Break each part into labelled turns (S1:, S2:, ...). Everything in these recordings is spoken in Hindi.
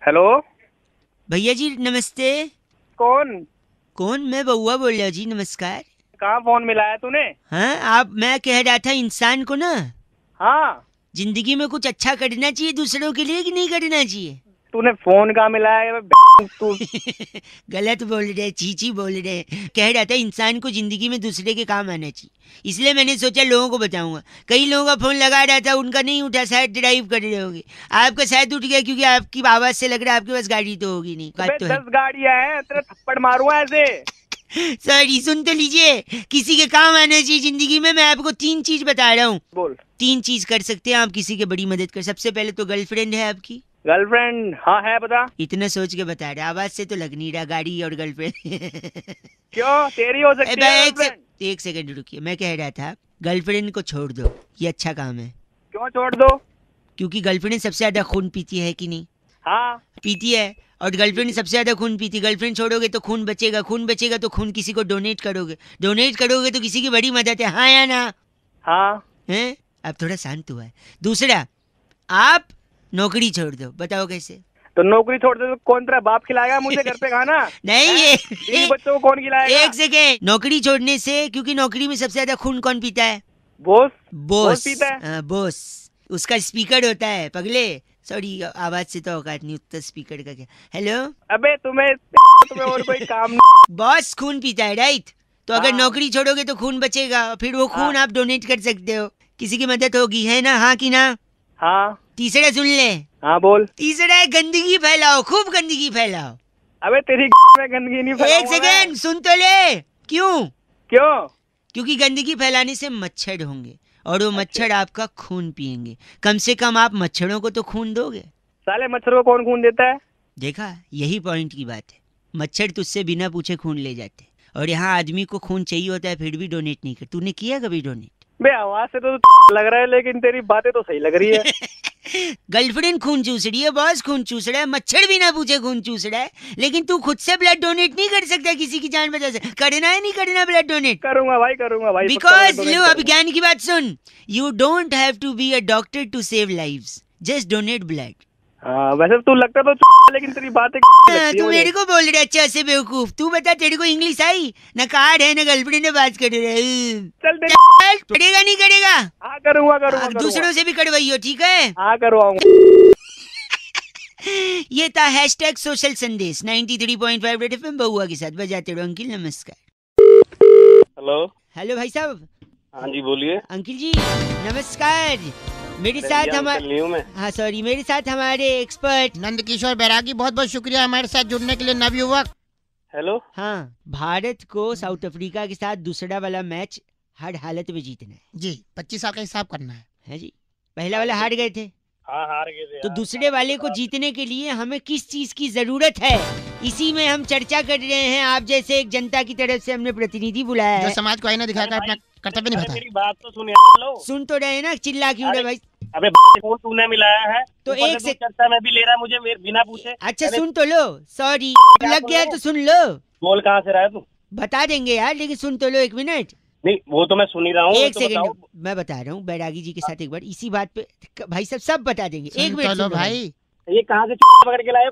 S1: हेलो
S2: भैया जी नमस्ते।
S1: कौन?
S2: कौन? मैं बउआ बोल रहा हूँ जी, नमस्कार।
S1: कहाँ फोन मिलाया तूने?
S2: हाँ आप, मैं कह रहा था इंसान को ना
S1: हाँ,
S2: जिंदगी में कुछ अच्छा करना चाहिए दूसरों के लिए कि नहीं करना चाहिए?
S1: तूने फोन कहाँ मिलाया? तू
S2: गलत बोल रहे, चीची बोल रहे। कह रहा था इंसान को जिंदगी में दूसरे के काम आना चाहिए, इसलिए मैंने सोचा लोगों को बताऊंगा। कई लोगों का फोन लगा रहा था, उनका नहीं उठा, शायद ड्राइव कर रहे होंगे। आपका शायद उठ गया क्योंकि आपकी आवाज से लग रहा है आपके पास गाड़ी तो होगी नहीं। बात तो है।
S1: 10 गाड़ियां हैं, तेरे थप्पड़ मारूंगा ऐसे।
S2: सॉरी, सुन तो लीजिए, किसी के काम आना चाहिए जिंदगी में। मैं आपको 3 चीज बता रहा हूँ।
S1: बोल।
S2: 3 चीज कर सकते हैं आप किसी की बड़ी मदद कर। सबसे पहले तो गर्लफ्रेंड है आपकी?
S1: गर्लफ्रेंड? हाँ है, बता।
S2: इतना सोच के बता रहे, आवाज से तो लग नहीं रहा गाड़ी और गर्लफ्रेंड।
S1: क्यों, तेरी हो सकती है गर्लफ्रेंड?
S2: एक सेकंड रुकिए, मैं कह रहा था गर्लफ्रेंड को छोड़ दो, ये अच्छा काम है।
S1: क्यों छोड़ दो?
S2: क्योंकि गर्लफ्रेंड सबसे ज्यादा खून पीती है कि नहीं?
S1: हाँ
S2: पीती है, और गर्लफ्रेंड सबसे ज्यादा खून पीती। गर्लफ्रेंड छोड़ोगे तो खून बचेगा, खून बचेगा तो खून किसी को डोनेट करोगे, डोनेट करोगे तो किसी की बड़ी मदद है। हाँ या ना?
S1: हाँ।
S2: हैं? अब थोड़ा शांत हुआ है। दूसरा, आप नौकरी छोड़ दो, बताओ कैसे?
S1: तो नौकरी छोड़ दे तो कौन तेरा बाप खिलाएगा मुझे घर पे खाना?
S2: नहीं,
S1: इन बच्चों को कौन खिलाएगा?
S2: एक सेकेंड। नौकरी छोड़ने से, क्योंकि नौकरी में सबसे ज्यादा खून कौन पीता है?
S1: बॉस।
S2: बॉस
S1: पीता है।
S2: बॉस, उसका स्पीकर होता है पगले। सॉरी, आवाज से तो औकात नहीं उतना, स्पीकर का क्या। हेलो।
S1: अबे तुम्हें और कोई काम नहीं।
S2: बॉस खून पीता है, राइट? तो अगर
S1: हाँ।
S2: नौकरी छोड़ोगे तो खून बचेगा, फिर वो खून
S1: हाँ।
S2: आप डोनेट कर सकते हो, किसी की मदद होगी, है ना? हाँ कि ना?
S1: हाँ।
S2: तीसरा सुन ले।
S1: हाँ बोल।
S2: तीसरा है गंदगी फैलाओ, खूब गंदगी फैलाओ।
S1: अबे तेरी में गंदगी नहीं
S2: एक
S1: फैलाऊंगा
S2: सेकेंड,
S1: मैं।
S2: सुन तो ले। क्यों?
S1: क्यों?
S2: क्योंकि गंदगी फैलाने से मच्छर होंगे, और वो मच्छर आपका खून पिएंगे। कम से कम आप मच्छरों को तो खून दोगे।
S1: साले मच्छर को कौन खून देता है?
S2: देखा, यही पॉइंट की बात है। मच्छर तुझसे बिना पूछे खून ले जाते, और यहाँ आदमी को खून चाहिए होता है फिर भी डोनेट नहीं कर। तूने किया कभी डोनेट?
S1: बे आवाज से तो लग रहा है, लेकिन तेरी बातें तो सही लग रही है।
S2: गर्लफ्रेंड खून चूस रही है, बॉस खून चूस रहा है, मच्छर बिना पूछे खून चूस रहा है, लेकिन तू खुद से ब्लड डोनेट नहीं कर सकता किसी की जान बचा से। करना है नहीं करना ब्लड डोनेट?
S1: करूंगा भाई, करूंगा भाई।
S2: बिकॉज लो, अब ज्ञान की बात सुन। You don't have to be a doctor to save lives, just donate blood.
S1: हाँ, वैसे तू लगता तो लेकिन तेरी बातें
S2: तू मेरे को बोल रहा है अच्छा से बेवकूफ। तू बता, तेरे को इंग्लिश आई? ना कार्ड है ना गर्लफ्रेंड ने बात कर रहे।
S1: चल
S2: करेगा नहीं करेगा?
S1: हाँ करूंगा करूंगा
S2: दूसरों से भी करवाइयो, ठीक है?
S1: हाँ करवाऊंगा।
S2: ये था हैशटैग सोशल संदेश 93.5 रेड एफएम बउआ के साथ। बजाते रहो अंकिल। नमस्कार।
S1: हेलो।
S2: हेलो भाई साहब।
S1: हाँ जी बोलिए।
S2: अंकिल जी नमस्कार। मेरे साथ हमारे, हाँ सॉरी, मेरे साथ हमारे एक्सपर्ट
S3: नंद किशोर बैरागी, बहुत बहुत शुक्रिया हमारे साथ जुड़ने के लिए नवयुवक।
S1: हेलो।
S2: हाँ, भारत को साउथ अफ्रीका के साथ दूसरा वाला मैच हर हालत में जीतना है
S3: जी, 25 साल का हिसाब करना है
S2: जी। पहला वाला हार गए थे,
S1: हाँ हार गए थे।
S2: तो दूसरे वाले को जीतने के लिए हमें किस चीज की जरूरत है, इसी में हम चर्चा कर रहे हैं। आप जैसे एक जनता की तरफ से हमने प्रतिनिधि बुलाया
S3: जो
S2: है,
S3: समाज को आईना दिखाकर अपना कर्तव्य निभाता है।
S1: मेरी बात तो सुन यार।
S2: सुन तो रहे ना, चिल्ला क्यों रहे भाई?
S1: अबे फोन तूने मिलाया है
S2: तो एक से
S1: चर्चा में भी ले रहा है मुझे बिना पूछे।
S2: अच्छा सुन तो लो, सॉरी लग गया तो सुन लो।
S1: बोल, कहाँ से रहा है तू?
S2: बता देंगे यार, लेकिन सुन तो लो 1 मिनट।
S1: नहीं वो तो मैं सुन ही रहा हूँ।
S2: एक सेकंड, मैं बता रहा हूँ बैरागी जी के साथ एक बार इसी बात पे भाई साहब सब बता देंगे। एक मिनट
S3: चलो भाई,
S1: ये कहाँ से पकड़ के लाए?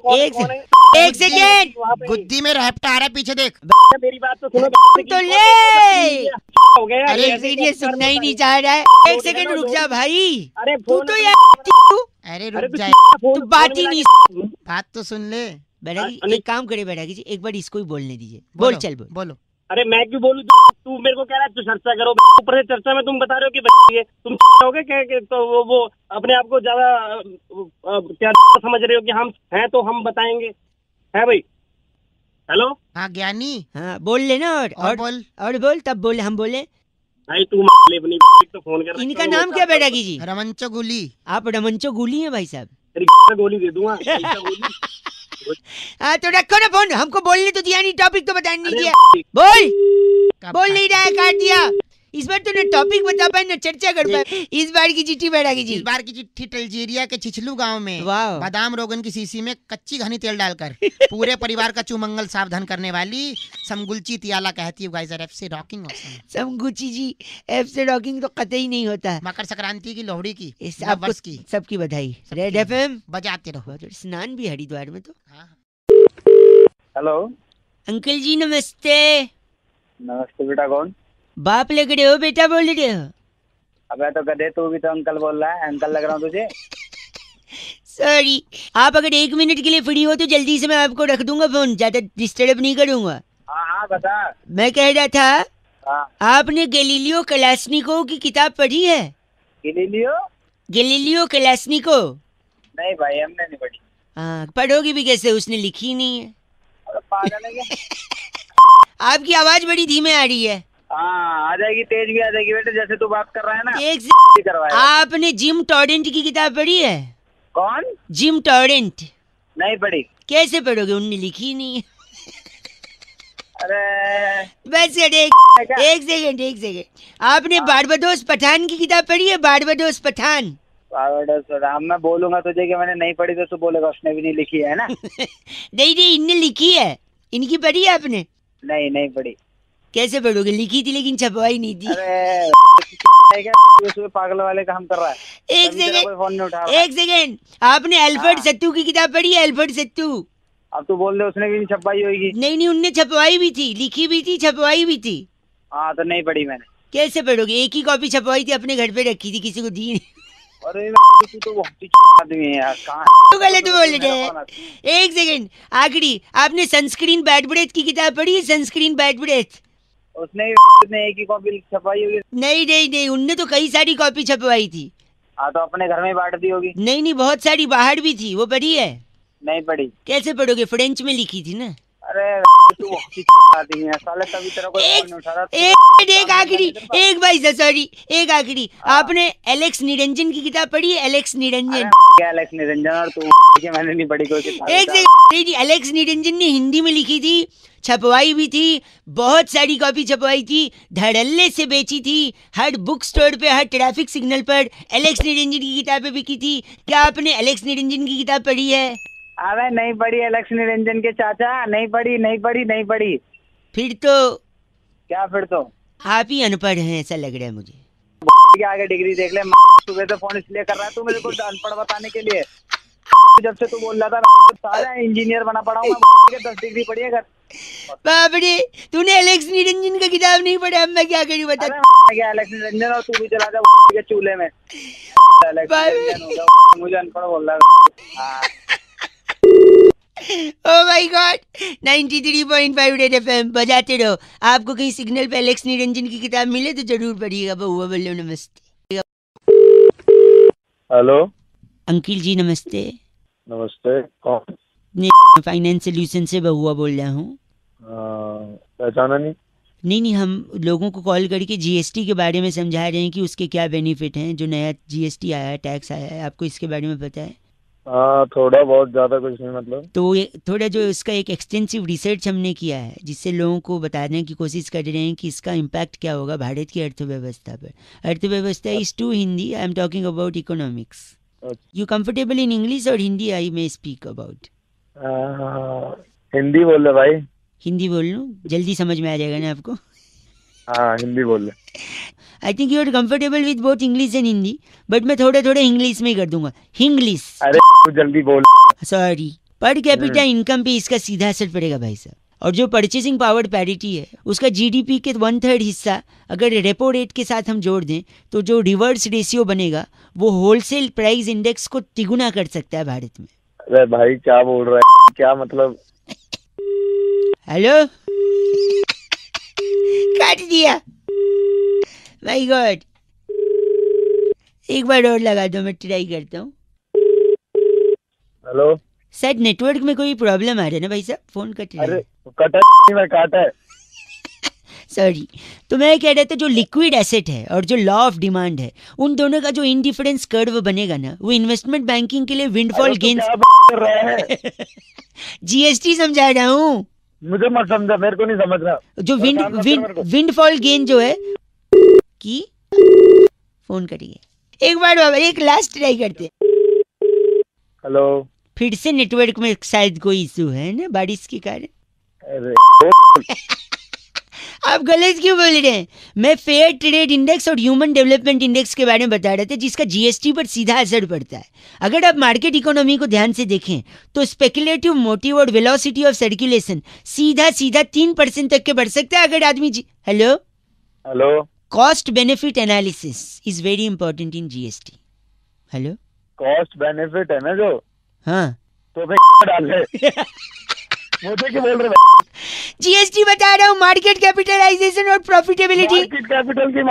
S2: एक सेकेंड,
S3: गुद्दी में रहपटा आ रहा है, पीछे देख।
S1: मेरी बात तो सुनो
S2: तो ले।
S1: हो गया।
S2: अरे ये सुनना ही नहीं चाह रहा है। एक सेकंड रुक जा भाई।
S1: अरे
S2: तू तो यार,
S3: अरे रुक जा,
S2: तू बात ही नहीं।
S3: बात तो सुन ले।
S2: बैरागी एक काम करे, बैरागी जी एक बार इसको ही बोलने दीजिए। बोल, चल बोल।
S3: बोलो।
S1: अरे मैं क्यों बोलूं? तू मेरे को कह रहा है तू चर्चा करो, ऊपर से चर्चा में तुम बता रहे हो कि ये तुम होगे क्या? तो वो अपने आप को ज्यादा क्या समझ रहे हो कि हम हैं तो हम बताएंगे, है भाई? हेलो।
S3: हाँ ज्ञानी।
S2: हाँ बोल लेना, और
S3: बोल।
S2: और बोल, तब बोले हम बोले।
S1: भाई तू अपनी तो फोन कर।
S2: इनका नाम क्या बैरागी जी?
S3: रमंचो गुली।
S2: आप रमंचो गुली हैं भाई साहब?
S1: तेरी गोली दे दूंगा।
S2: हाँ तो रखो ना फोन, हमको बोलने तो दिया नहीं, टॉपिक तो बताने नहीं दिया। बोल नहीं रहा है, काट दिया। इस बार तो ना टॉपिक बता पाए ना चर्चा कर पाए। इस बार की चिट्ठी बैठा की जी।
S3: इस बार की चिट्ठी अल्जीरिया के छिछलू गांव में
S2: वाह।
S3: बादाम रोगन की शीशी में कच्ची घनी तेल डालकर पूरे परिवार का चुमंगल सावधान करने वाली समगुलची तियाला कहती है गाइस एफ से रॉकिंग ऑसम।
S2: समगुची जी एफ से रॉकिंग तो कतई नहीं होता।
S3: मकर संक्रांति की, लोहड़ी की,
S2: इस
S3: नव
S2: आपको
S3: वर्ष की
S2: सबकी बधाई। रेड एफएम
S3: बजाते रहो।
S2: स्नान भी हरिद्वार में तो।
S3: हाँ।
S1: हेलो
S2: अंकल जी नमस्ते।
S1: नमस्ते बेटा, कौन?
S2: बाप लग रहे हो बेटा बोल रहे हो?
S1: अबे तो गधे, तू भी तो अंकल बोल रहा है। अंकल लग रहा हूँ तुझे?
S2: सॉरी, आप अगर 1 मिनट के लिए फ्री हो तो जल्दी से मैं आपको रख दूंगा फोन, ज्यादा डिस्टर्ब नहीं करूंगा।
S1: हाँ हाँ बता।
S2: मैं कह रहा था,
S1: हाँ।
S2: आपने गैलीलियो कलास्निकोव की किताब पढ़ी है? गैलीलियो कलास्निकोव?
S1: नहीं भाई, हमने नहीं पढ़ी।
S2: हाँ, पढ़ोगी भी कैसे, उसने लिखी नहीं है।
S1: पागल है क्या?
S2: आपकी आवाज बड़ी धीमे आ रही है।
S1: हाँ आ जाएगी, तेज भी आ जाएगी बेटे, जैसे तू बात कर रहा है ना।
S2: एक से
S1: करवाएगा।
S2: आपने जिम टॉरेंट की किताब पढ़ी है?
S1: कौन?
S2: Gym torrent?
S1: नहीं पढ़ी।
S2: कैसे पढ़ोगे, उनने लिखी नहीं है।
S1: अरे
S2: बस एक सेकंड। आपने बारबाडोस पठान की किताब पढ़ी है? बारबाडोस पठान?
S1: मैं बोलूंगा तुझे कि मैंने नहीं पढ़ी तो तू बोलेगा उसने भी नहीं लिखी है ना।
S2: नहीं इनने लिखी है। इनकी पढ़ी है आपने?
S1: नहीं पढ़ी।
S2: कैसे पढ़ोगे, लिखी थी लेकिन छपवाई नहीं थी।
S1: अरे उसमें पागल वाले काम कर रहा है।
S2: एक सेकंड, आपने अल्फ्रेड सत्तू की किताब पढ़ी है? अल्फ्रेड सत्तू?
S1: अब तू बोल दे उसने भी नहीं छपवाई होगी।
S2: नहीं उनने छपवाई भी थी, लिखी भी थी, छपवाई भी थी।
S1: हाँ तो नहीं पढ़ी मैंने।
S2: कैसे पढ़ोगे, एक ही कॉपी छपवाई थी, अपने घर पे रखी थी, किसी को दी नहीं।
S1: अरे तू तो आदमी है यार, कहाँ
S2: तो गलत बोल रहे हैं। एक सेकंड, आखिरी, आपने सनस्क्रीन बैड ब्रेथ की किताब पढ़ी है? Sunscreen bad breath?
S1: उसने एक ही कॉपी छपवाई होगी।
S2: नहीं उनने तो कई सारी कॉपी छपवाई थी।
S1: हाँ तो अपने घर में बांट दी होगी।
S2: नहीं बहुत सारी बाहर भी थी, वो पढ़ी है?
S1: नहीं पढ़ी।
S2: कैसे पढ़ोगे, फ्रेंच में लिखी थी ना।
S1: अरे तू आदमी है साले, तभी तेरा कोई फोन नहीं उठा रहा।
S2: एक आखिरी, एक भाई सॉरी, एक आखिरी, आपने एलेक्स निरंजन की किताब पढ़ी है? एलेक्स निरंजन?
S1: क्या एलेक्स निरंजन और तू? मैंने नहीं पढ़ी कोई किताब।
S2: एक सेकंड, एलेक्स निरंजन ने हिंदी में लिखी थी, छपवाई भी थी, बहुत सारी कॉपी छपवाई थी, धड़ल्ले से बेची थी, हर बुक स्टोर पे, हर ट्रैफिक सिग्नल पर एलेक्स निरंजन की किताबें बिकी थी। क्या आपने एलेक्स निरंजन की किताब पढ़ी है?
S1: अरे नहीं पढ़ी एलेक्स निरंजन के चाचा, नहीं पढ़ी।
S2: फिर तो
S1: क्या फिर तो
S2: आप ही अनपढ़ हैं ऐसा लग रहा है मुझे।
S1: आगे डिग्री देख ले। सुबह से फोन इसलिए कर रहा है तू मेरे को अनपढ़ बताने के लिए। जब से तू बोल रहा था सारा इंजीनियर बना पड़ा हूँ मैं। 10 डिग्री पढ़ी है घर।
S2: बाप रे, तूने एलेक्स निरंजन का किताब नहीं पढ़ा, अब मैं क्या करूँ बता।
S1: क्या एलेक्स निरंजन, और तू भी चला जा चूल्हे में। मुझे अनपढ़ बोल रहा है।
S2: Oh my God, 93.5 red FM बजाते रहो। आपको कहीं सिग्नल पे एलेक्स निरंजन की किताब मिले तो जरूर पढ़िएगा। बहुआ बोलो नमस्ते।
S4: हेलो
S2: अंकिल जी नमस्ते।
S4: नमस्ते, कौन?
S2: फाइनेंस सोल्यूशन से बहुआ बोल रहा हूँ।
S4: पहचाना नहीं।
S2: नहीं हम लोगों को कॉल करके जीएसटी के बारे में समझा रहे हैं कि उसके क्या बेनिफिट हैं। जो नया जीएसटी आया है, टैक्स आया है, आपको इसके बारे में पता है?
S4: हाँ थोड़ा बहुत, ज्यादा कुछ नहीं मतलब।
S2: तो थोड़ा जो इसका एक एक्सटेंसिव रिसर्च हमने किया है, जिससे लोगों को बताने की कोशिश कर रहे हैं कि इसका इम्पैक्ट क्या होगा भारत की अर्थव्यवस्था पर। अर्थव्यवस्था is to Hindi, I am talking about economics. You comfortable in English और Hindi I may speak about?
S4: Hindi बोल ले भाई।
S2: हिंदी बोल लूँ, जल्दी समझ में आ जाएगा ना आपको?
S4: हाँ हिंदी बोल ले।
S2: I think you are comfortable with both English and Hindi, but मैं थोड़ा इंग्लिश में ही कर दूंगा। इंग्लिश।
S4: अरे तू जल्दी बोल।
S2: सॉरी। पर कैपिटा इनकम पे इसका सीधा असर पड़ेगा भाई साहब। और जो परचेसिंग पावर पैरिटी है, उसका जीडीपी के 1/3 हिस्सा अगर रेपो रेट के साथ हम जोड़ दें तो जो रिवर्स रेशियो बनेगा वो होलसेल प्राइस इंडेक्स को तिगुना कर सकता है भारत में।
S4: अरे भाई क्या बोल रहा है, क्या मतलब?
S2: हेलो काट दिया, माय गॉड। एक बार और लगा दो, मैं ट्राई करता हूँ।
S4: हेलो,
S2: शायद नेटवर्क में कोई प्रॉब्लम आ रहा है ना भाई साहब, फोन कट रहा है।
S4: अरे कटा मैं काटा है।
S2: सॉरी। तो मैं कह रहा था जो लिक्विड एसेट है और जो लॉ ऑफ डिमांड है, उन दोनों का जो इंडिफरेंस कर्व बनेगा ना, वो इन्वेस्टमेंट बैंकिंग के लिए विंडफॉल गेन। जीएसटी समझा रहा हूँ।
S4: मुझे मत समझा, मेरे को नहीं समझ रहा।
S2: जो विंडफॉल गेन जो है की फोन करिए एक बार बाबा, एक लास्ट ट्राई करते।
S4: हेलो।
S2: फिर से नेटवर्क में शायद कोई इशू है ना बारिश के कारण।
S4: अरे
S2: आप गलत क्यों बोल रहे हैं? मैं फेयर ट्रेड इंडेक्स और ह्यूमन डेवलपमेंट इंडेक्स के बारे में बता रहा था, जिसका जीएसटी पर सीधा असर पड़ता है। अगर आप मार्केट इकोनॉमी को ध्यान से देखें तो स्पेकुलेटिव मोटिव और वेलोसिटी ऑफ सर्कुलेशन सीधा 3% तक के बढ़ सकता है अगर आदमी hello
S4: hello.
S2: Cost benefit analysis is very important in GST. Hello
S4: cost benefit है ना जो,
S2: हाँ
S4: तो फिर डाल ले। मुझे क्या बोल रहे?
S2: जीएसटी बता रहा हूँ, मार्केट कैपिटलाइजेशन और प्रॉफिटेबिलिटी।
S4: मार्केट कैपिटल की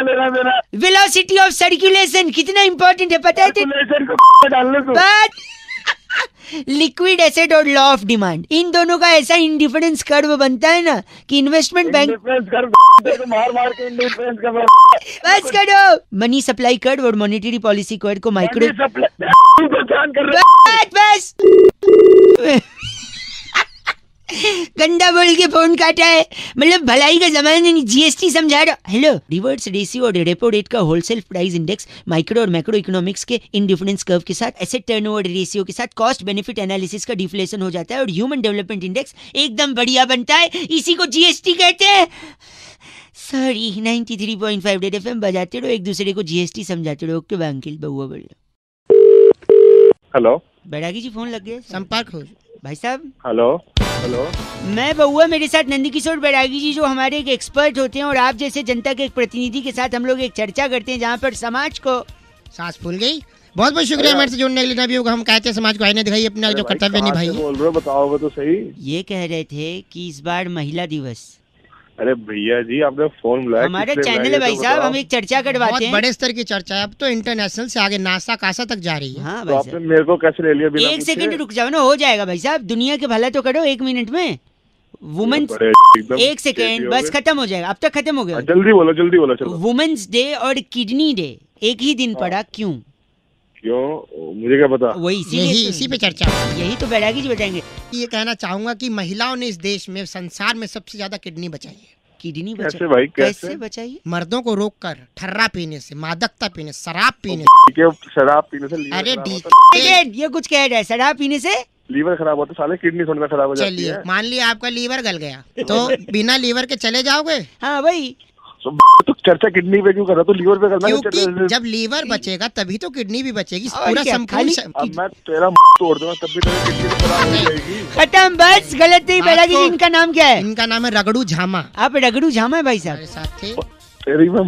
S4: लेना देना।
S2: वेलोसिटी ऑफ सर्कुलेशन कितना इंपॉर्टेंट है पता है?
S4: सर्कुलेशन को डालने को।
S2: लिक्विड एसेट और लॉ ऑफ डिमांड, इन दोनों का ऐसा इंडिफरेंस कर्व बनता है ना कि इन्वेस्टमेंट बैंक
S4: मार मार के इंडिफरेंस कर।
S2: बस करो। मनी सप्लाई कर्व और मॉनेटरी पॉलिसी कर्व को माइक्रो बस गंदा बोल के फोन काटा है, मतलब भलाई का जमाना नहीं, जीएसटी समझा रहा। हेलो रिवर्स रेशियो और रेपो रेट का होलसेल प्राइस इंडेक्स माइक्रो और मैक्रो इकोनॉमिक्स के इंडिफरेंस कर्व के साथ एसेट टर्नओवर रेशियो के साथ कॉस्ट बेनिफिट एनालिसिस का डिफ्लेशन हो जाता है और ह्यूमन डेवलपमेंट इंडेक्स एकदम बढ़िया बनता है। इसी को जीएसटी कहते हैं। सॉरी 93.5 रेड एफएम बजाते रहो, एक दूसरे को जीएसटी समझाते रहो। ओके अंकिल बउआ बोल रहे।
S4: हेलो
S2: बैरागी जी फोन लग गया,
S3: संपर्क हो
S2: भाई साहब।
S4: Hello hello.
S2: मैं बउआ, मेरे साथ नंदकिशोर बैरागी जी जो हमारे एक एक्सपर्ट होते हैं और आप जैसे जनता के एक प्रतिनिधि के साथ हम लोग एक चर्चा करते हैं जहाँ पर समाज को
S3: सांस फूल गई। बहुत बहुत शुक्रिया हमारे से जुड़ने के लिए। नबी हम कहते हैं समाज को आईने दिखाई, अपना जो कर्तव्य निभाइए।
S4: बोल रहे हो बताओगे तो सही।
S2: ये कह रहे थे कि इस बार महिला दिवस।
S4: अरे भैया जी आपने फोन बुलाया,
S2: हमारा चैनल है भाई साहब, हम एक चर्चा
S3: बहुत
S2: करवाते हैं।
S3: बड़े स्तर की चर्चा है, अब तो इंटरनेशनल से आगे नासा कासा तक जा रही है।
S2: हाँ
S4: तो
S2: भाई
S4: आपने
S2: साहब
S4: मेरे को कैसे ले लिया बिना
S2: एक
S4: पूछे?
S2: सेकंड रुक जाओ ना, हो जाएगा भाई साहब। दुनिया के भला तो करो 1 मिनट में। वुमेन्स
S4: बड़े एकदम
S2: एक सेकेंड बस खत्म हो जाएगा, अब तक खत्म हो गया।
S4: जल्दी बोलो चलो।
S2: वुमेन्स डे और किडनी डे एक ही दिन पड़ा, क्यों?
S4: क्यों मुझे क्या पता?
S2: वही
S3: यही इसी पे चर्चा है।
S2: यही तो बैरागी जी बताएंगे।
S3: ये कहना चाहूंगा कि महिलाओं ने इस देश में, संसार में सबसे ज्यादा किडनी बचाई है।
S2: किडनी
S4: कैसे भाई
S2: कैसे बचाइए?
S3: मर्दों को रोककर ठर्रा पीने से, मादकता पीने, शराब पीने
S4: क्या शराब पीने से लीवर
S3: अरे
S4: खराब
S3: डी
S4: होता है?
S2: ये कुछ कह रहा है, शराब पीने से
S4: लीवर खराब होता है साले, किडनी थोड़ी ना खराब हो जाती
S3: चलिए
S4: है।
S3: मान लिया आपका लीवर गल गया तो बिना लीवर के चले जाओगे?
S2: हाँ भाई,
S4: तो चर्चा किडनी पे क्यों कर रहा? तो लीवर पे करना है
S3: क्योंकि
S4: चर्चा।
S3: जब लीवर बचेगा तभी तो किडनी भी बचेगी।
S2: और
S3: पूरा
S2: क्या, खाली-
S3: संपूर्ण
S4: अब मैं तेरा तोड़ दूंगा तब भी तेरी किडनी तो खराब हो जाएगी।
S2: खत्म बस, गलत नहीं। बैरागी जी इनका नाम क्या है?
S3: इनका नाम है रगड़ू झामा।
S2: आप रगड़ू झामा है भाई साहब।
S3: हमारे साथ थे।
S4: तेरी मैं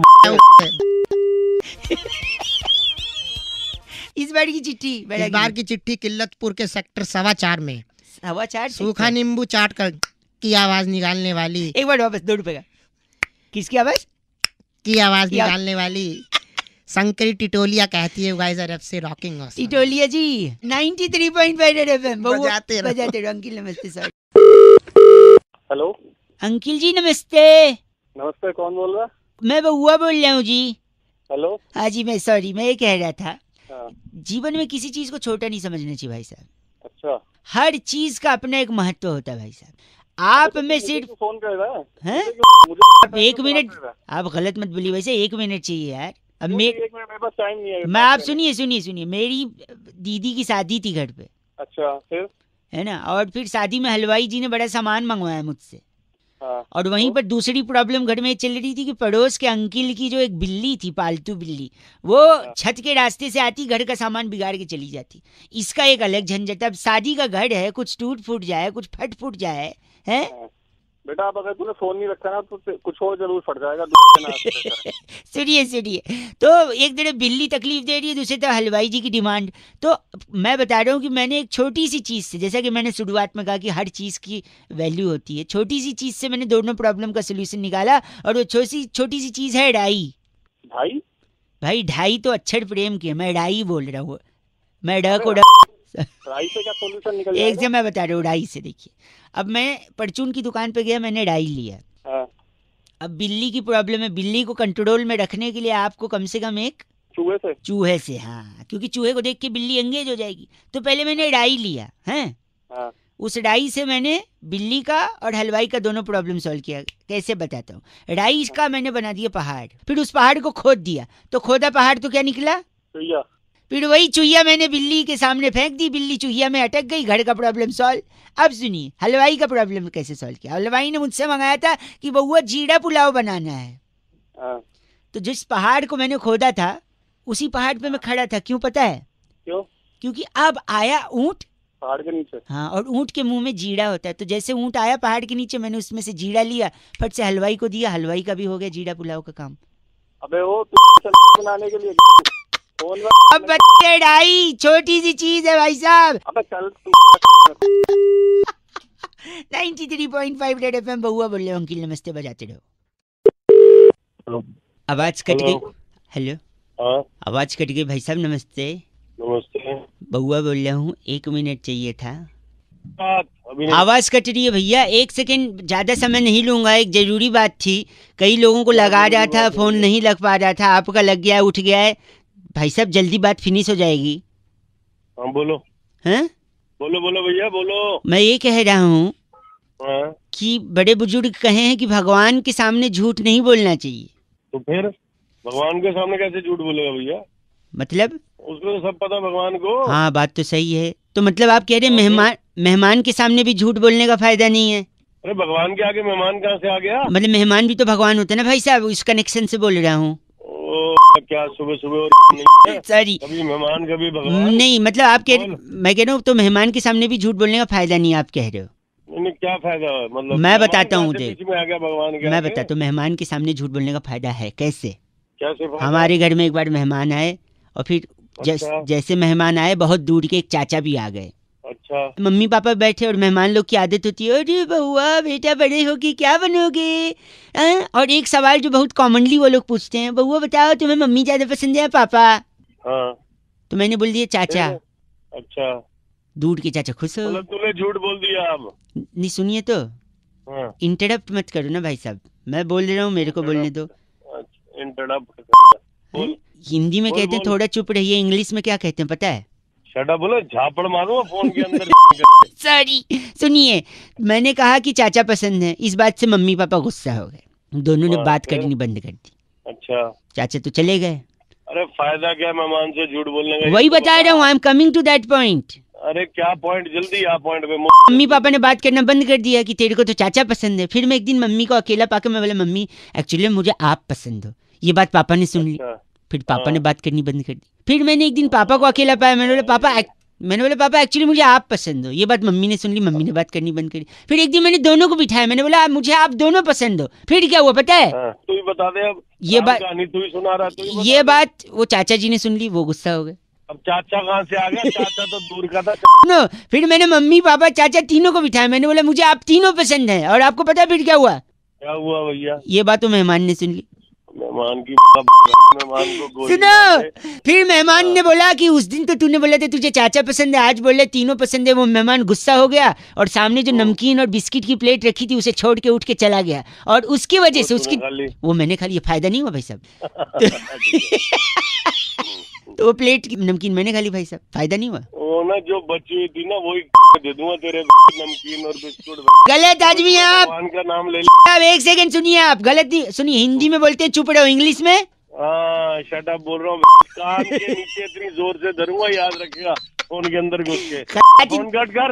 S2: इस बार की चिट्ठी
S3: इस
S2: बैरागी
S3: बार
S2: जी।
S3: की चिट्ठी किल्लतपुर के सेक्टर 4.25 में
S2: हवा चाट
S3: सूखा नींबू चाट कर की आवाज निकालने वाली,
S2: एक बार वापस 2 रुपए का। किसकी आवाज?
S3: की आवाज
S2: क्या?
S3: निकालने वाली शंकरी टिटोलिया कहती है गाइस आर एफ से रॉकिंग ऑसम।
S2: टिटोलिया जी 93.5 एफएम
S3: बजाते रहो।
S2: बजाते रहो। अंकिल नमस्ते सर।
S4: हेलो
S2: अंकिल जी नमस्ते,
S4: नमस्ते, कौन बोल रहा है?
S2: मैं बउआ बोल रहा हूँ जी।
S4: हेलो।
S2: हाँ जी, मैं सॉरी, मैं ये कह रहा था
S4: हाँ,
S2: जीवन में किसी चीज को छोटा नहीं समझना चाहिए भाई साहब।
S4: अच्छा
S2: हर चीज का अपना एक महत्व होता है भाई साहब। आप में सिर्फ
S4: फोन कर रहा है?
S2: हैं?
S4: मुझे
S2: 1 मिनट, आप गलत मत बोलिए, वैसे 1 मिनट चाहिए यार। अब मैं
S4: 1 मिनट मेरे पास टाइम नहीं है।
S2: मैं आप सुनिए, मेरी दीदी की शादी थी घर पे,
S4: अच्छा फिर?
S2: है ना, और फिर शादी में हलवाई जी ने बड़ा सामान मंगवाया मुझसे।
S4: हाँ,
S2: और वहीं पर दूसरी प्रॉब्लम घर में चल रही थी कि पड़ोस के अंकिल की जो एक बिल्ली थी, पालतू बिल्ली, वो छत के रास्ते से आती, घर का सामान बिगाड़ के चली जाती। इसका एक अलग झंझट। अब शादी का घर है, कुछ टूट फूट जाए, कुछ फट फूट जाए, है?
S4: बेटा अब अगर तूने फोन नहीं रखा ना तो कुछ और जरूर फट जाएगा।
S2: सुनिए, तो एक तरफ बिल्ली तकलीफ दे रही है, दूसरी तरफ हलवाई जी की डिमांड। तो मैं बता रहा हूँ कि मैंने एक छोटी सी चीज से, जैसा कि मैंने शुरुआत में कहा कि हर चीज की वैल्यू होती है, छोटी सी चीज से मैंने दोनों प्रॉब्लम का सोल्यूशन निकाला। और वो छोटी सी चीज है ढाई। भाई ढाई तो अक्षर प्रेम की है, मैं ढाई बोल रहा हूँ। मैं ढ को
S4: राई से क्या सॉल्यूशन निकल
S2: एक से मैं बता रहा हूँ ढाई से। देखिए, अब मैं परचून की दुकान पे गया, मैंने ढाई लिया।
S4: हाँ,
S2: अब बिल्ली की प्रॉब्लम है, बिल्ली को कंट्रोल में रखने के लिए आपको कम से कम एक चूहे से, हाँ, क्योंकि चूहे को देख के बिल्ली एंगेज हो जाएगी। तो पहले मैंने ढाई लिया है,
S4: हाँ,
S2: उस राई से मैंने बिल्ली का और हलवाई का दोनों प्रॉब्लम सॉल्व किया। कैसे बताता हूँ। राई का मैंने बना दिया पहाड़, फिर उस पहाड़ को खोद दिया, तो खोदा पहाड़ तो क्या निकला?
S4: चुईया।
S2: फिर वही चुहिया मैंने बिल्ली के सामने फेंक दी, बिल्ली चुहिया में अटक गई, घर का प्रॉब्लम सॉल्व। अब सुनिए हलवाई का प्रॉब्लम कैसे सॉल्व किया। हलवाई ने मुझसे मंगाया था कि बउआ जीरा पुलाव बनाना है,
S4: हाँ।
S2: तो जिस पहाड़ को मैंने खोदा था उसी पहाड़ पे मैं खड़ा था। क्यों पता है?
S4: क्यों?
S2: क्योंकि अब आया ऊंट,
S4: पहाड़ के नीचे।
S2: हाँ, और ऊंट के मुंह में जीरा होता है, तो जैसे ऊंट आया पहाड़ के नीचे, मैंने उसमें से जीरा लिया, फट से हलवाई को दिया, हलवाई का भी हो गया जीरा पुलाव का काम।
S4: अबे वो तू बनाने के लिए फोन में।
S2: अब बच्चे ढाई छोटी सी चीज है भाई साहब।
S4: अबे चल
S2: 93.5 रेड एफएम बहुआ बोल रहे हो अंकिल, नमस्ते, बजाते रहो।
S4: हेलो।
S2: आवाज कट गई।
S4: हेलो।
S2: हेलो,
S4: हाँ
S2: आवाज कट गई भाई साहब, नमस्ते।
S4: नमस्ते।
S2: बहुआ बोल रहा हूँ, 1 मिनट चाहिए था।
S4: अभी नहीं।
S2: आवाज कट रही है भैया, 1 सेकंड, ज्यादा समय नहीं लूंगा, एक जरूरी बात थी। कई लोगों को लगा रहा था, फोन नहीं लग पा रहा था, आपका लग गया, उठ गया है भाई साहब, जल्दी बात फिनिश हो जाएगी।
S4: हाँ बोलो।
S2: हैं?
S4: बोलो बोलो भैया बोलो।
S2: मैं ये कह रहा हूँ
S4: हाँ
S2: कि बड़े बुजुर्ग कहे हैं कि भगवान के सामने झूठ नहीं बोलना चाहिए।
S4: तो फिर भगवान के सामने कैसे झूठ बोलेगा भैया?
S2: मतलब?
S4: उसको तो सब पता भगवान को।
S2: हाँ बात तो सही है। तो मतलब आप कह रहे हैं मेहमान के सामने भी झूठ बोलने का फायदा नहीं है?
S4: अरे भगवान के आगे मेहमान कहाँ से आ गया?
S2: मतलब मेहमान भी तो भगवान होते हैं ना भाई साहब, इस कनेक्शन से बोल रहा हूँ।
S4: क्या सुबह सुबह
S2: सॉरी,
S4: कभी मेहमान कभी भगवान?
S2: नहीं मतलब आप मैं कह रहा हूँ तो मेहमान के सामने भी झूठ बोलने का फायदा नहीं है, आप कह रहे हो।
S4: नहीं क्या फायदा है? मतलब
S2: मैं बताता हूँ, देख
S4: बीच में आ गया भगवान के
S2: मैं
S4: आगे?
S2: बताता हूँ मेहमान के सामने झूठ बोलने का फायदा है। कैसे?
S4: कैसे फायदा?
S2: हमारे घर में एक बार मेहमान आए और फिर
S4: अच्छा।
S2: जैसे मेहमान आए, बहुत दूर के एक चाचा भी आ गए।
S4: अच्छा।
S2: मम्मी पापा बैठे और मेहमान लोग की आदत होती है, अरे बउआ बेटा बड़े होके क्या बनोगे? और एक सवाल जो बहुत कॉमनली वो लोग पूछते हैं, बउआ बताओ तुम्हें मम्मी ज्यादा पसंद है या पापा?
S4: हाँ।
S2: तो मैंने बोल दिया चाचा।
S4: अच्छा।
S2: दूर के चाचा खुश हो।
S4: मतलब तूने झूठ बोल दिया अब?
S2: नहीं सुनिए तो,
S4: हाँ।
S2: इंटरप्ट मत करो ना भाई साहब, मैं बोल रहा हूँ, मेरे को बोलने दो।
S4: बोल।
S2: हिंदी में
S4: बोल,
S2: कहते हैं
S4: बोल।
S2: थोड़ा चुप रहिए, इंग्लिश में क्या कहते हैं पता है?
S4: शटा बोलो, झापड़ मारूंगा फोन के अंदर।
S2: सॉरी, सुनिए, मैंने कहा कि चाचा पसंद है, इस बात से मम्मी पापा गुस्सा हो गए, दोनों ने बात
S4: फिर?
S2: करनी बंद कर दी।
S4: अच्छा।
S2: चाचा तो चले गए।
S4: अरे फायदा क्या मेहमान से झूठ बोलने का?
S2: वही बता रहा हूँ, I am coming to that point.
S4: अरे क्या पॉइंट? जल्दी आ पॉइंट पे।
S2: मम्मी पापा ने बात करना बंद कर दिया कि तेरे को तो चाचा पसंद है। फिर मैं एक दिन मम्मी को अकेला पाकर मैं बोला, मम्मी एक्चुअली मुझे आप पसंद हो। ये बात पापा ने सुन ली।
S4: अच्छा।
S2: फिर पापा ने
S4: हाँ।
S2: बात करनी बंद कर दी। फिर मैंने एक दिन पापा को अकेला पाया, मैंने बोला पापा एक्चुअली मुझे आप पसंद हो। ये बात मम्मी ने सुन ली, मम्मी ने बात करनी बंद कर दी। फिर एक दिन मैंने दोनों को बिठाया, मैंने बोला मुझे आप दोनों पसंद हो। फिर क्या हुआ पता है?
S4: हाँ, तू ही बता दे अब।
S2: ये बात
S4: कहानी तू ही सुना रहा, तू ही बता
S2: ये
S4: दे।
S2: बात वो चाचा जी ने सुन ली, वो गुस्सा हो गए।
S4: अब चाचा कहाँ से आ गया? चाचा तो दूर का था।
S2: नो, फिर मैंने मम्मी पापा चाचा तीनों को बिठाया, मैंने बोला मुझे आप तीनों पसंद है। और आपको पता है फिर क्या हुआ?
S4: क्या हुआ भैया?
S2: ये बात तो मेहमान ने सुन ली।
S4: मेहमान की मेहमान को गोली
S2: सुनो,
S4: मार दे।
S2: फिर मेहमान ने बोला कि उस दिन तो तूने बोला था तुझे चाचा पसंद है, आज बोल रहे तीनों पसंद है। वो मेहमान गुस्सा हो गया और सामने जो नमकीन और बिस्किट की प्लेट रखी थी उसे छोड़ के उठ के चला गया। और उसकी वजह से उसकी वो मैंने खा लिया। फायदा नहीं हुआ भाई साहब। तो वो प्लेट की नमकीन मैंने खा ली भाई साहब, फायदा नहीं हुआ।
S4: वो ना जो बची हुई थी ना वही दे दूंगा तेरे नमकीन और बिस्कुट।
S2: गलत आदमी है आप।
S4: भगवान का नाम ले
S2: अब एक सेकंड सुनिए, आप गलत नहीं सुनिए, हिंदी में बोलते हैं चुप रहो, इंग्लिश में
S4: हाँ शट अप बोल रहा हूँ। कान के नीचे इतनी जोर से धरूंगा, याद रखेगा। फोन के अंदर घुस के फोन कट कर।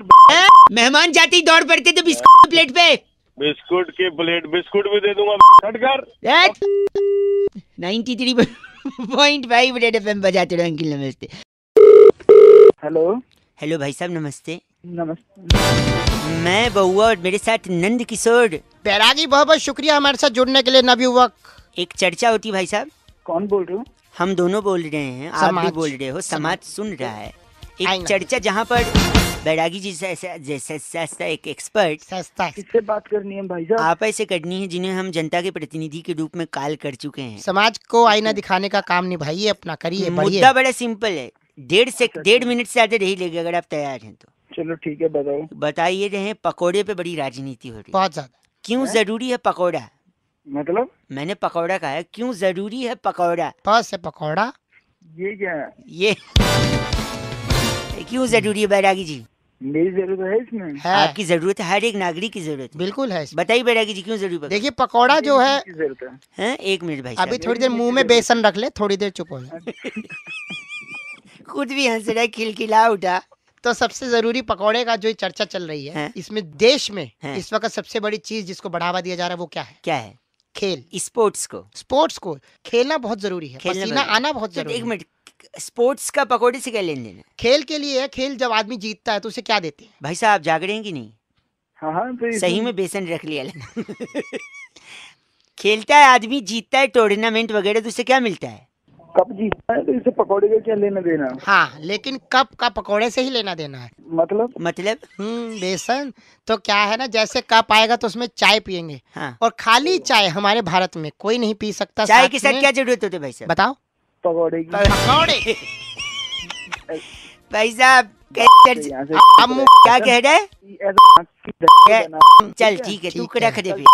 S2: मेहमान जाते ही दौड़ पड़ते थे बिस्कुट प्लेट पे।
S4: बिस्कुट की प्लेट बिस्कुट भी दे दूंगा। कट कर।
S2: 93.5 रेड एफएम बजाते रहो अंकिल, नमस्ते।
S5: हेलो।
S2: हेलो भाई साहब नमस्ते।
S5: नमस्ते।
S2: मैं बउआ और मेरे साथ नंद किशोर।
S3: बैरागी, बहुत बहुत शुक्रिया हमारे साथ जुड़ने के लिए नवयुवक।
S2: एक चर्चा होती भाई साहब।
S5: कौन बोल रहे हो?
S2: हम दोनों बोल रहे हैं, आप भी
S3: समाज।
S2: बोल रहे हो, समाज सुन रहा है।
S3: आई
S2: एक
S3: नो।
S2: चर्चा जहाँ पर बैरागी जी जैसा एक एक्सपर्ट
S3: सस्ता है।
S5: किससे बात करनी है भाई साहब?
S2: आप ऐसे करनी है जिन्हें हम जनता के प्रतिनिधि के रूप में कॉल कर चुके हैं।
S3: समाज को आईना दिखाने का काम निभाइए अपना, करिए बढ़िए।
S2: मुद्दा बड़ा सिंपल है, 1.5 मिनट से ज्यादा नहीं लेगा अगर आप तैयार हैं तो।
S5: चलो ठीक है, बताओ।
S2: बताइए रहे, पकोड़े पे बड़ी राजनीति हो रही है।
S3: बहुत ज्यादा।
S2: क्यों जरूरी है पकोड़ा?
S5: मतलब
S2: मैंने पकौड़ा कहा है, क्यों जरूरी है पकौड़ा?
S3: पास से पकौड़ा।
S5: ये क्या है?
S2: ये क्यों जरूरी है बैरागी जी?
S5: मेरी जरूरत है इसमें?
S3: है,
S2: आपकी जरूरत है, हर एक नागरिक की जरूरत है।
S3: बिल्कुल है इसमें।
S2: बताइए बैरागी जी क्यों जरूरी पकड़?
S3: देखिए पकौड़ा जो है,
S5: किसकी जरूरत है?
S2: हैं? एक मिनट भाई
S3: अभी
S2: साहब,
S3: थोड़ी देर मुंह में बेसन रख ले, थोड़ी देर चुप हो जा।
S2: खुद भी हंस रहा है, खिलखिला उठा।
S3: तो सबसे जरूरी पकौड़े का जो चर्चा चल रही है
S2: हैं?
S3: इसमें देश में
S2: हैं?
S3: इस वक्त सबसे बड़ी चीज जिसको बढ़ावा दिया जा रहा है वो क्या है?
S2: क्या है?
S3: खेल।
S2: स्पोर्ट्स को,
S3: स्पोर्ट्स को खेलना बहुत जरूरी है,
S2: खेलना
S3: पसीना
S2: बहुत-
S3: आना बहुत
S2: तो
S3: जरूरी
S2: एक
S3: है।
S2: मिनट, स्पोर्ट्स का पकौड़े से क्या लेन देना?
S3: खेल के लिए है, खेल जब आदमी जीतता है तो उसे क्या देते हैं?
S2: भाई साहब जाग रहे हैं कि नहीं?
S5: हाँ हाँ, तो
S2: सही
S5: इसमें
S2: में बेसन रख लिया खेलता है आदमी, जीतता है टूर्नामेंट वगैरह, तो उससे क्या मिलता है?
S5: कप जीतना है तो इससे पकौड़े का क्या लेना देना?
S3: हाँ, लेकिन कप का पकौड़े से ही लेना देना है।
S2: मतलब
S3: बेसन तो क्या है ना, जैसे कप आएगा तो उसमें चाय पियेंगे,
S2: हाँ,
S3: और खाली चाय हमारे भारत में कोई नहीं पी सकता।
S2: चाय के साथ
S3: में-
S2: क्या जरूरत होती है भाई साहब?
S3: बताओ।
S5: पकौड़े की
S3: पकौड़े।
S2: भाई साहब
S5: यहाँ से
S3: अब मुंह
S2: क्या कह रहा है?
S5: ऐसा
S2: चल ठीक है, तू
S3: ठीक है।
S2: रख दे फिर।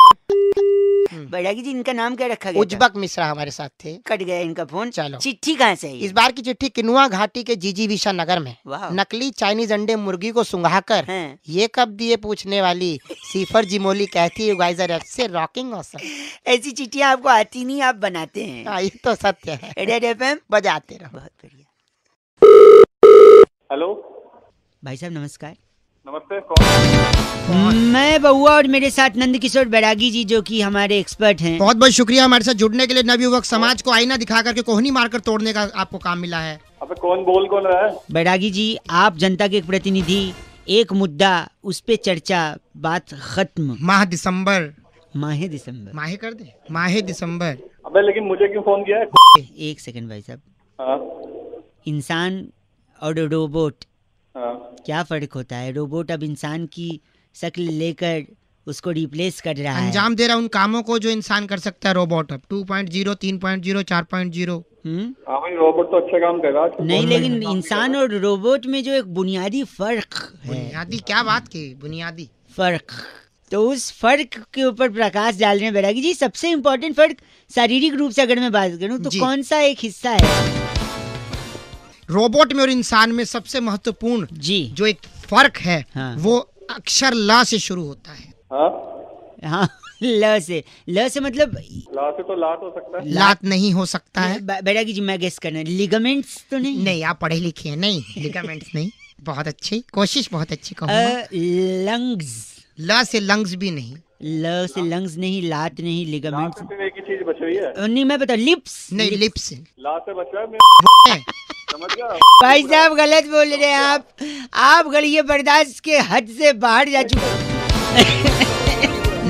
S2: बैरागी जी इनका नाम क्या रखा गया था?
S3: उज्बक मिश्रा हमारे साथ थे।
S2: कट गया इनका फोन।
S3: चलो।
S2: चिट्ठी कहाँ से आई?
S3: इस बार की चिट्ठी किनुआ घाटी के जीजीविशा नगर में
S2: वाह।
S3: नकली चाइनीज अंडे मुर्गी को सुंघाकर
S2: हैं।
S3: ये कब दिए पूछने वाली सीफर जिमोली कहती है, गाइस आर से रॉकिंग ऑसम।
S2: ऐसी चिट्ठियां आपको आती नहीं, आप बनाते हैं।
S3: हाँ, ये तो सत्य है।
S2: रेड एफएम
S3: बजाते रहो।
S2: बहुत बढ़िया।
S4: हेलो,
S2: भाई साहब नमस्कार।
S4: नमस्ते, कौन?
S2: मैं बउआ और मेरे साथ नंद किशोर बैरागी जी जो कि हमारे एक्सपर्ट हैं।
S3: बहुत बहुत शुक्रिया हमारे साथ जुड़ने के लिए। नवयुवक समाज को आईना दिखा करके कोहनी मारकर तोड़ने का आपको काम मिला है।
S4: अबे कौन बोल कौन रहा है?
S2: बैरागी जी, आप जनता के एक प्रतिनिधि, एक मुद्दा, उस पे चर्चा, बात खत्म।
S3: माह दिसंबर,
S2: माहे दिसंबर।
S3: माहे कर दे, माहे दिसंबर।
S4: अबे लेकिन मुझे क्यों फोन किया है?
S2: एक सेकंड भाई साहब,
S4: हाँ,
S2: इंसान और रोबोट
S4: हाँ।
S2: क्या फर्क होता है? रोबोट अब इंसान की शक्ल लेकर उसको रिप्लेस कर रहा है।
S3: अंजाम दे रहा उन कामों को जो इंसान कर सकता है रोबोट अब 2.0, 3.0, 4.0।
S4: हाँ भाई, रोबोट तो अच्छे काम कर रहा है।
S2: नहीं, लेकिन इंसान और रोबोट में जो एक बुनियादी फर्क है,
S3: बुनियादी क्या बात की? बुनियादी
S2: फर्क, तो उस फर्क के ऊपर प्रकाश डाल रहे हैं बैरागी जी। सबसे इम्पोर्टेंट फर्क शारीरिक रूप से अगर मैं बात करूं तो
S3: जी।
S2: कौन सा एक हिस्सा है?
S3: रोबोट में और इंसान में सबसे महत्वपूर्ण
S2: जी
S3: जो एक फर्क है,
S2: हाँ।
S3: वो अक्षर ला से शुरू होता है।
S4: हाँ,
S2: हाँ, ल से मतलब
S4: ला से तो लात हो सकता है।
S3: लात नहीं हो सकता है।
S2: बैरागी जी मैं गेस करना, लिगामेंट्स तो नहीं?
S3: नहीं, आप पढ़े लिखे हैं। नहीं, लिगामेंट्स नहीं। बहुत अच्छी कोशिश, बहुत अच्छी कहूँगा।
S2: लंग्स,
S3: ला से लंग्स भी नहीं।
S2: ल से लंग्स नहीं, लात नहीं,
S4: ला
S2: लिगामेंट्स
S4: से सिर्फ एक ही चीज बची हुई है।
S2: नहीं। मैं बता, लिप्स
S3: नहीं, लिप्स।
S4: ला से बचा है
S3: है।
S4: समझ गया?
S2: भाई साहब गलत बोल रहे हैं आप गलिए बर्दाश्त के हद से बाहर जा चुके।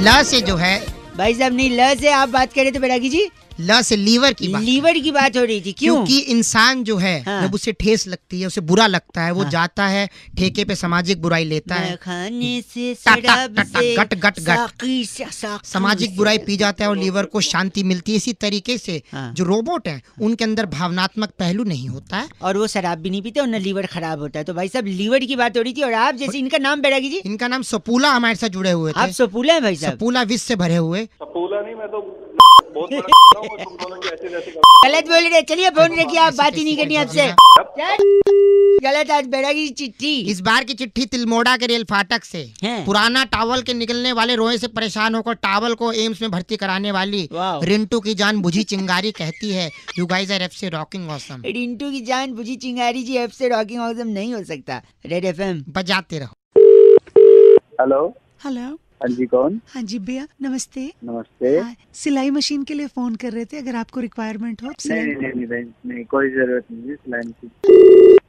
S3: ला से जो है,
S2: भाई साहब नहीं, ल से आप बात कर रहे थे बैरागी जी,
S3: ला से लीवर की बात।
S2: लीवर की बात हो रही थी। क्यों?
S3: क्योंकि इंसान जो है
S2: हाँ।
S3: जब उसे ठेस लगती है, उसे बुरा लगता है, वो
S2: हाँ।
S3: जाता है ठेके पे सामाजिक बुराई लेता है,
S2: खाने से
S3: टा- टा-
S2: शराब
S3: टा- टा-
S2: से
S3: गट- गट- गट।
S2: साकी से- साकी
S3: सामाजिक
S2: से।
S3: बुराई पी जाता है और लीवर को शांति मिलती है। इसी तरीके से
S2: हाँ।
S3: जो रोबोट हैं उनके अंदर भावनात्मक पहलू नहीं होता है।
S2: और वो शराब भी नहीं पीते और न लीवर खराब होता है। तो भाई साहब लीवर की बात हो रही थी, और आप जैसे, इनका नाम बैरागी जी,
S3: इनका नाम सपूला हमारे साथ जुड़े हुए
S2: आप
S3: थे।
S2: सपूला है भाई साहब?
S3: सपूला विष से भरे हुए।
S4: सपूला नहीं, मैं तो बहुत बड़ा करता हूँ, तुम दोनों की ऐसे जैसे कर-
S2: गलत बोल रहे। चलिए फोन रखिए, आप बात ही नहीं करनी आपसे। गलत। आज बैरागी जी चिट्ठी।
S3: इस बार की चिट्ठी तिलमोड़ा के रेल फाटक से
S2: हैं।
S3: पुराना टावल के निकलने वाले रोए से परेशान होकर टावल को एम्स में भर्ती कराने वाली
S2: वाह।
S3: रिंटू की जान बुझी चिंगारी कहती है, you guys are FC rocking awesome.
S2: Rintu की जान बुझी चिंगारी जी एफ से रॉकिंग ऑसम नहीं हो सकता। रेड एफएम
S3: बजाते रहो।
S5: Hello,
S6: hello.
S5: हाँ जी, कौन?
S6: हाँ जी भैया, नमस्ते।
S5: नमस्ते।
S6: हाँ, सिलाई मशीन के लिए फोन कर रहे थे, अगर आपको रिक्वायरमेंट हो तो
S5: नहीं
S6: सिलाई।
S5: नहीं नहीं नहीं, नहीं कोई जरूरत नहीं है सिलाई की।